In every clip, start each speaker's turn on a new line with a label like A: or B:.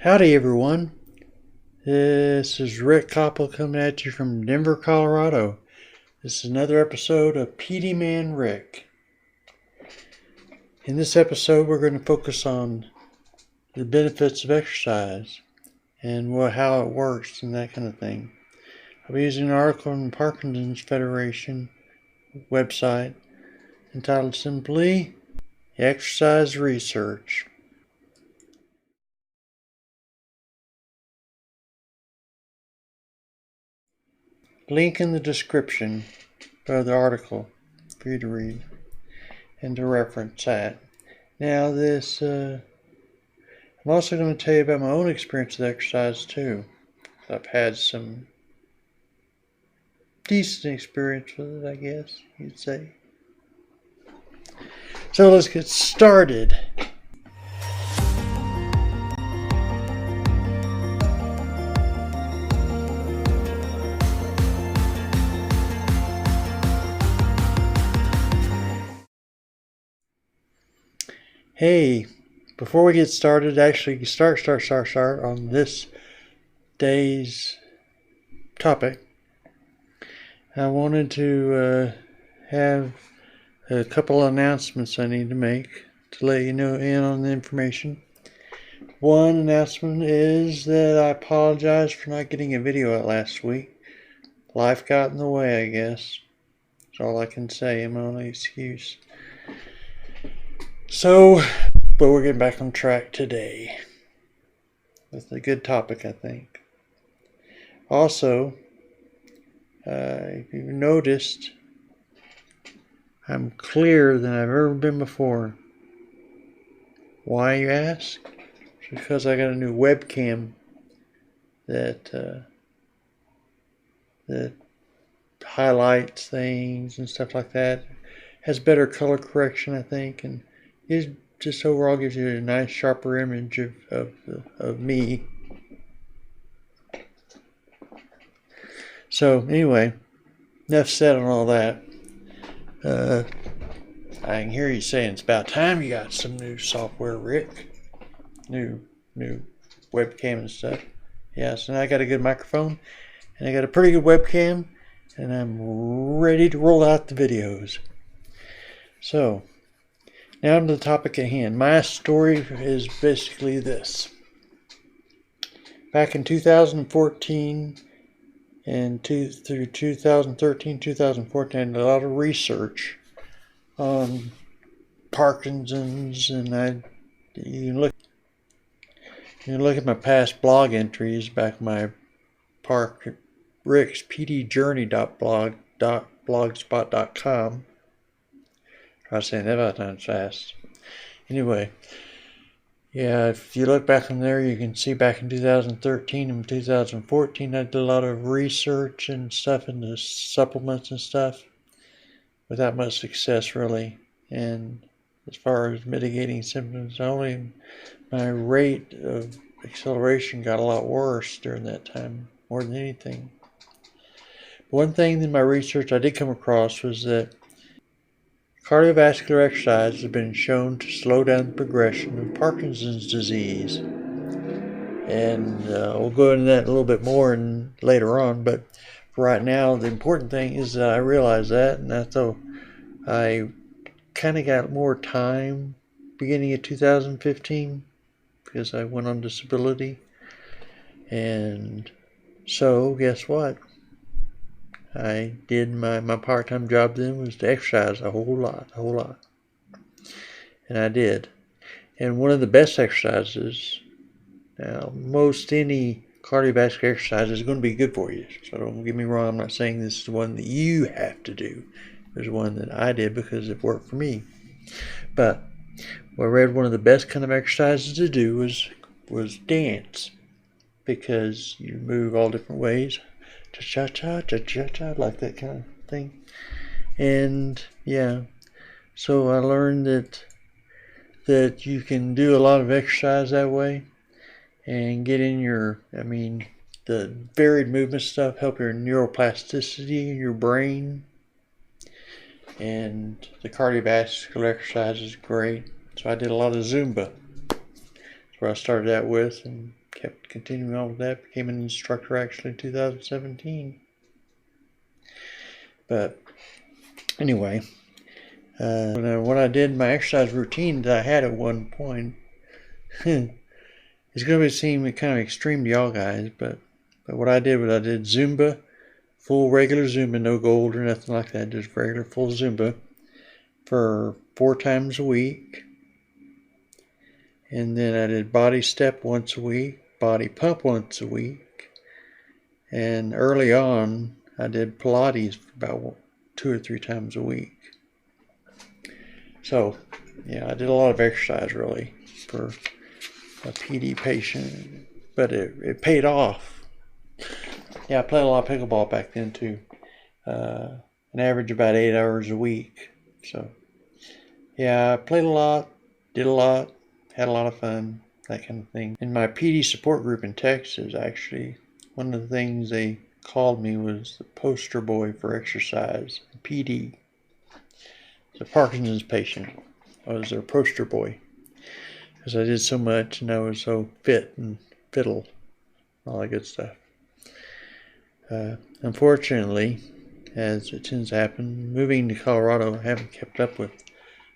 A: Howdy everyone, this is Rick Koppel coming at you from Denver, Colorado. This is another episode of PD Man Rick. In this episode we're going to focus on the benefits of exercise and how it works and that kind of thing. I'll be using an article on the Parkinson's Federation website entitled simply Exercise Research. Link in the description of the article for you to read and to reference that. Now I'm also going to tell you about my own experience with exercise too. I've had some decent experience with it, I guess you'd say. So let's get started. Hey, before we get started, actually start on this day's topic, I wanted to have a couple of announcements I need to make to let you know in on the information. One announcement is that I apologize for not getting a video out last week. Life got in the way, I guess. That's all I can say, my only excuse. But we're getting back on track today. That's a good topic, I think. Also, if you've noticed, I'm clearer than I've ever been before. Why, you ask? It's because I got a new webcam that highlights things and stuff like that. Has better color correction, I think, and it just overall gives you a nice, sharper image of me. So anyway, enough said on all that. I can hear you saying it's about time you got some new software, Rick. New webcam and stuff. Yeah, so now I got a good microphone and I got a pretty good webcam and I'm ready to roll out the videos. So, now to the topic at hand. My story is basically this. Back in 2014 and through 2013, 2014, I did a lot of research on Parkinson's, and you can look at my past blog entries back in my Rick's pdjourney.blogspot.com. Try saying that about times fast. Anyway, yeah, if you look back in there, you can see back in 2013 and 2014, I did a lot of research and stuff into supplements and stuff without much success, really. And as far as mitigating symptoms, my rate of acceleration got a lot worse during that time, more than anything. One thing in my research I did come across was that cardiovascular exercise has been shown to slow down the progression of Parkinson's disease. And we'll go into that a little bit more later on, but for right now, the important thing is that I realized that, and I kind of got more time beginning of 2015 because I went on disability. And so, guess what? I did my part-time job then was to exercise a whole lot. And I did. And one of the best exercises, now most any cardiovascular exercise is going to be good for you. So don't get me wrong, I'm not saying this is the one that you have to do. There's one that I did because it worked for me. But I read one of the best kind of exercises to do was dance. Because you move all different ways. Cha-cha-cha, cha-cha-cha, like that kind of thing. And yeah, so I learned that you can do a lot of exercise that way and get in the varied movement stuff, help your neuroplasticity in your brain. And the cardiovascular exercise is great. So I did a lot of Zumba. That's where I started out with, and kept continuing on with that. Became an instructor actually in 2017. But anyway, what I did, my exercise routine that I had at one point, it's going to seem kind of extreme to y'all guys, but what I did was I did Zumba, full regular Zumba, no gold or nothing like that, just regular full Zumba for 4 times a week. And then I did body step once a week, body pump once a week. And early on, I did Pilates for about 2 or 3 times a week. So, yeah, I did a lot of exercise really for a PD patient, but it paid off. Yeah, I played a lot of pickleball back then too. An average about 8 hours a week. So, yeah, I played a lot, did a lot, had a lot of fun, that kind of thing. In my PD support group in Texas, actually, one of the things they called me was the poster boy for exercise, PD. The Parkinson's patient. I was their poster boy because I did so much and I was so fit and fiddle, all that good stuff. Unfortunately, as it tends to happen, moving to Colorado, I haven't kept up with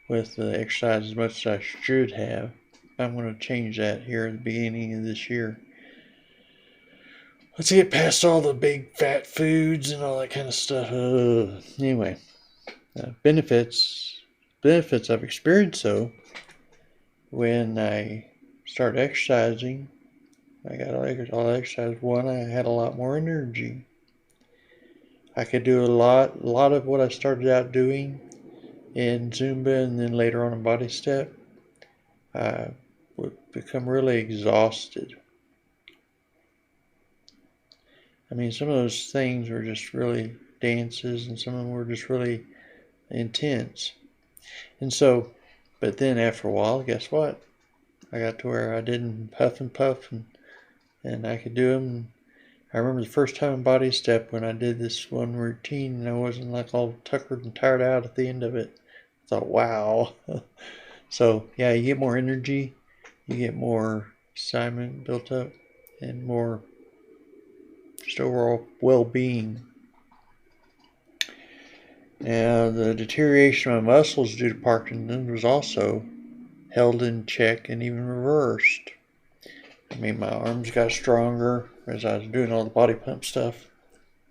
A: the exercise as much as I should have. I'm going to change that here at the beginning of this year. Let's get past all the big fat foods and all that kind of stuff. Anyway, benefits I've experienced though. When I started exercising, I got all the exercise. One, I had a lot more energy. I could do a lot of what I started out doing in Zumba and then later on in body step. I would become really exhausted. I mean, some of those things were just really dances and some of them were just really intense. And so, but then after a while, guess what? I got to where I didn't puff and I could do them. I remember the first time in body step when I did this one routine and I wasn't like all tuckered and tired out at the end of it. I thought, wow. So yeah, you get more energy, you get more excitement built up and more just overall well-being. Now, the deterioration of my muscles due to Parkinson's was also held in check and even reversed. I mean, my arms got stronger as I was doing all the body pump stuff,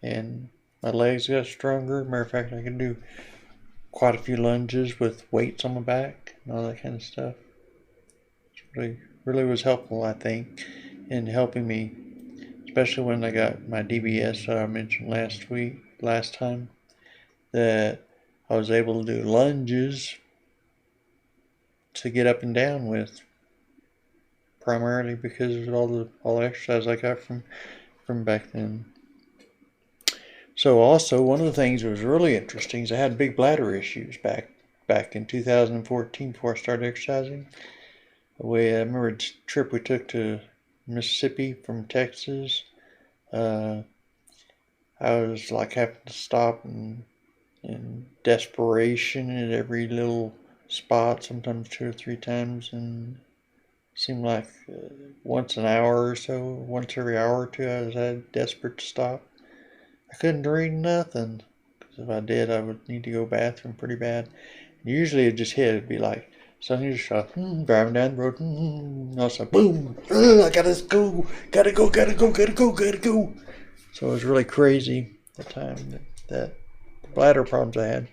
A: and my legs got stronger. Matter of fact, I could do quite a few lunges with weights on my back and all that kind of stuff. It really was helpful, I think, in helping me, especially when I got my DBS that I mentioned last time, that I was able to do lunges to get up and down with, primarily because of all the exercise I got from back then. So also, one of the things that was really interesting is I had big bladder issues back in 2014 before I started exercising. I remember a trip we took to Mississippi from Texas. I was like having to stop in desperation at every little spot, sometimes 2 or 3 times, and it seemed like once an hour or so, once every hour or two, I was desperate to stop. I couldn't drink nothing, because if I did, I would need to go to the bathroom pretty bad. And usually it just hit, it'd be like, something just driving down the road, and all of a sudden, boom, I gotta go. So it was really crazy the time that bladder problems I had.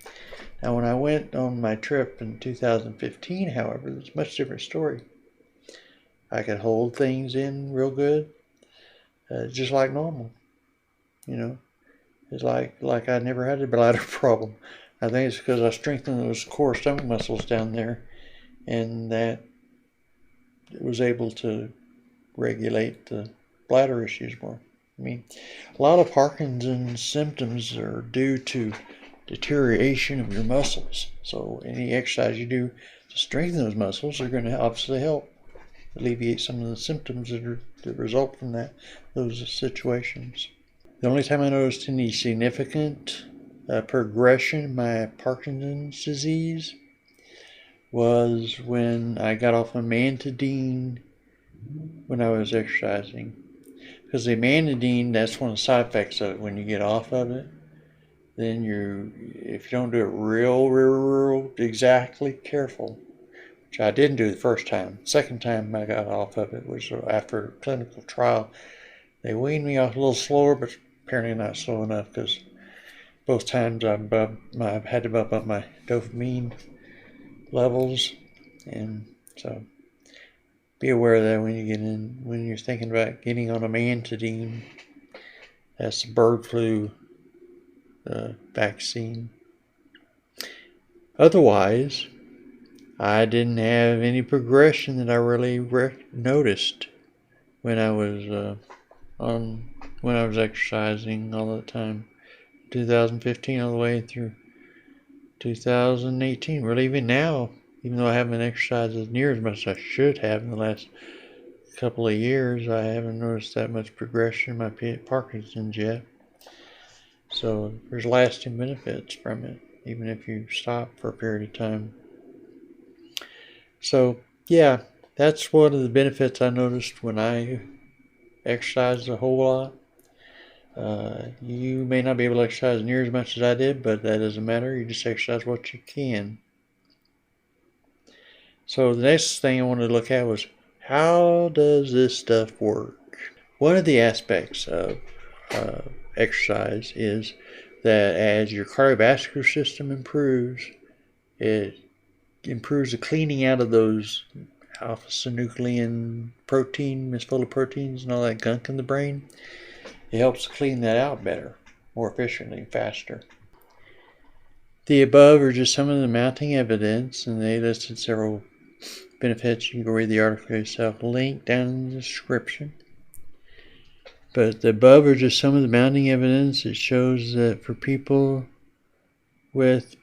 A: Now, when I went on my trip in 2015, however, it's a much different story. I could hold things in real good, just like normal, you know. It's like I never had a bladder problem. I think it's because I strengthened those core stomach muscles down there, and that it was able to regulate the bladder issues more. I mean, a lot of Parkinson's symptoms are due to deterioration of your muscles. So any exercise you do to strengthen those muscles are going to obviously help alleviate some of the symptoms that result from those situations. The only time I noticed any significant progression in my Parkinson's disease was when I got off of amantadine when I was exercising. Because the amantadine, that's one of the side effects of it. When you get off of it, then if you don't do it real exactly careful, which I didn't do the first time. Second time I got off of it was after a clinical trial. They weaned me off a little slower, but apparently not slow enough because both times I've had to bump up my dopamine levels, and so be aware of that when you're thinking about getting on amantadine. That's the bird flu vaccine. Otherwise, I didn't have any progression that I really noticed when I was when I was exercising all the time. 2015 all the way through 2018. Really, even now, even though I haven't exercised as near as much as I should have in the last couple of years, I haven't noticed that much progression in my Parkinson's yet. So there's lasting benefits from it, even if you stop for a period of time. So yeah, that's one of the benefits I noticed when I exercised a whole lot. You may not be able to exercise near as much as I did, but that doesn't matter. You just exercise what you can. So the next thing I wanted to look at was, how does this stuff work? One of the aspects of exercise is that as your cardiovascular system improves, it improves the cleaning out of those alpha-synuclein protein, misfolded proteins, and all that gunk in the brain. It helps clean that out better, more efficiently, and faster. The above are just some of the mounting evidence, and they listed several benefits. You can go read the article yourself. Link down in the description. But the above are just some of the mounting evidence. It shows that for people with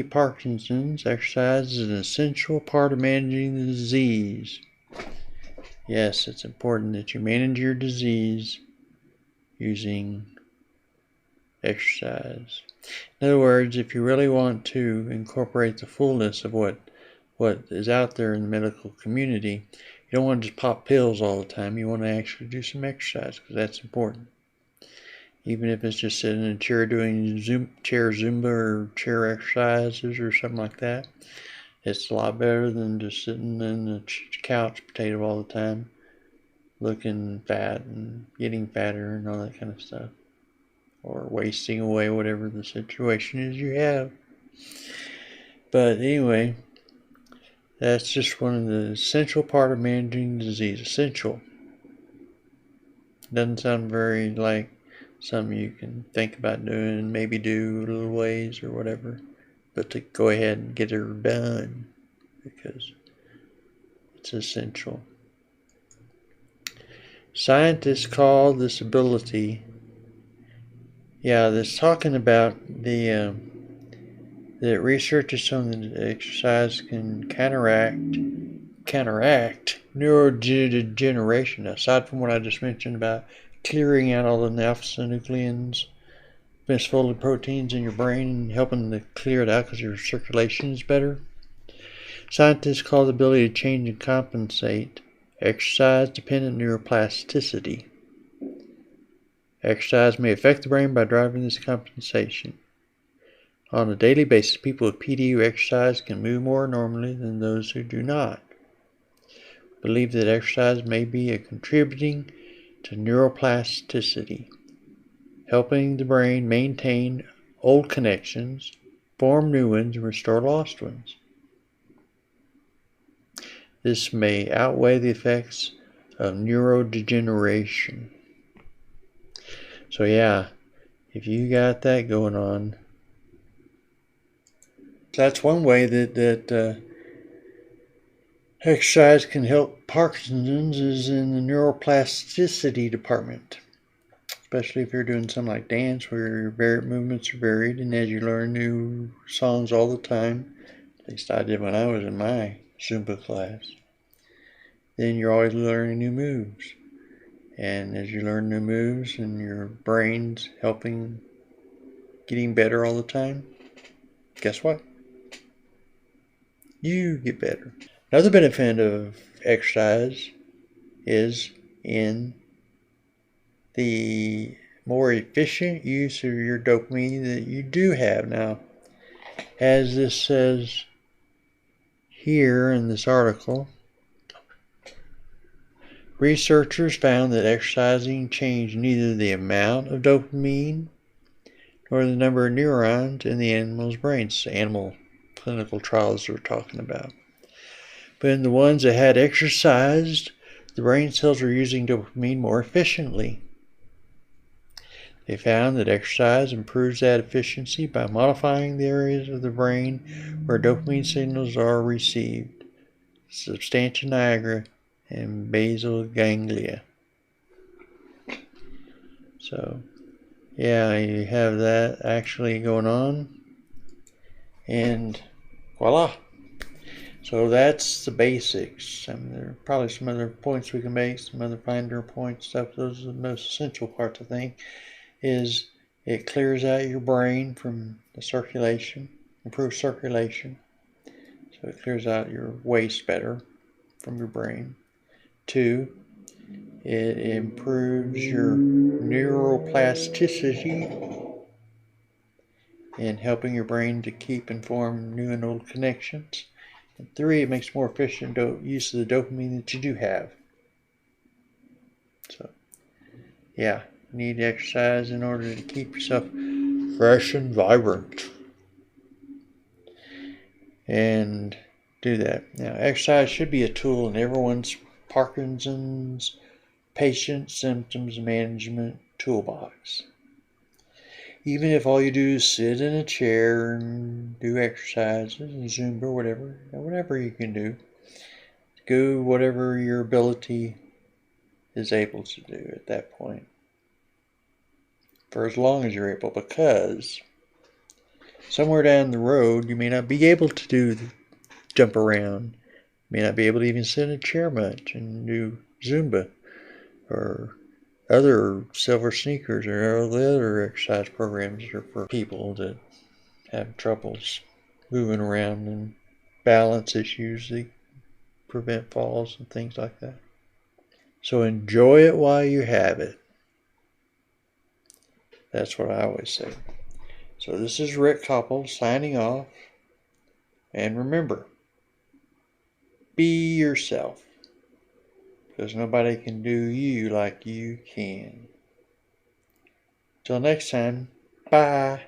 A: Parkinson's, exercise is an essential part of managing the disease. Yes, it's important that you manage your disease using exercise. In other words, if you really want to incorporate the fullness of what is out there in the medical community, you don't want to just pop pills all the time. You want to actually do some exercise, because that's important. Even if it's just sitting in a chair doing chair Zumba or chair exercises or something like that, it's a lot better than just sitting in the couch potato all the time, looking fat and getting fatter and all that kind of stuff, or wasting away whatever the situation is you have. But anyway, that's just one of the essential part of managing disease. Essential. Doesn't sound very like something you can think about doing, maybe do a little ways or whatever, but to go ahead and get it done, because it's essential. Scientists call this ability, this talking about the research has shown that exercise can counteract neurodegeneration, aside from what I just mentioned about clearing out all the alpha-synucleins, misfolded proteins in your brain, and helping to clear it out because your circulation is better. Scientists call the ability to change and compensate exercise-dependent neuroplasticity. Exercise may affect the brain by driving this compensation. On a daily basis, people with PD who exercise can move more normally than those who do not. Believe that exercise may be contributing to neuroplasticity, helping the brain maintain old connections, form new ones, and restore lost ones. This may outweigh the effects of neurodegeneration. So yeah, if you got that going on, that's one way that exercise can help Parkinson's, is in the neuroplasticity department. Especially if you're doing something like dance, where your movements are varied, and as you learn new songs all the time, at least I did when I was in my Zumba class, then you're always learning new moves. And as you learn new moves and your brain's getting better all the time, guess what? You get better. Another benefit of exercise is in the more efficient use of your dopamine that you do have. Now, as this says here in this article, researchers found that exercising changed neither the amount of dopamine nor the number of neurons in the animal's brains. Animal clinical trials we're talking about. But in the ones that had exercised, the brain cells were using dopamine more efficiently. They found that exercise improves that efficiency by modifying the areas of the brain where dopamine signals are received, substantia nigra and basal ganglia. So, yeah, you have that actually going on, and voila. So that's the basics. There are probably some other points we can make, some other finer point stuff. Those are the most essential parts, I think, is it clears out your brain from the circulation, improves circulation. So it clears out your waste better from your brain. 2, it improves your neuroplasticity in helping your brain to keep and form new and old connections. And 3, it makes more efficient use of the dopamine that you do have. So, yeah, you need exercise in order to keep yourself fresh and vibrant. And do that. Now, exercise should be a tool in everyone's Parkinson's patient symptoms management toolbox. Even if all you do is sit in a chair and do exercises and Zumba, whatever you can do, go whatever your ability is able to do at that point. For as long as you're able, because somewhere down the road you may not be able to jump around, you may not be able to even sit in a chair much and do Zumba or other silver sneakers or other exercise programs are for people that have troubles moving around and balance issues that prevent falls and things like that. So enjoy it while you have it. That's what I always say. So this is Rick Koppel signing off. And remember, be yourself. Because nobody can do you like you can. Till next time, bye.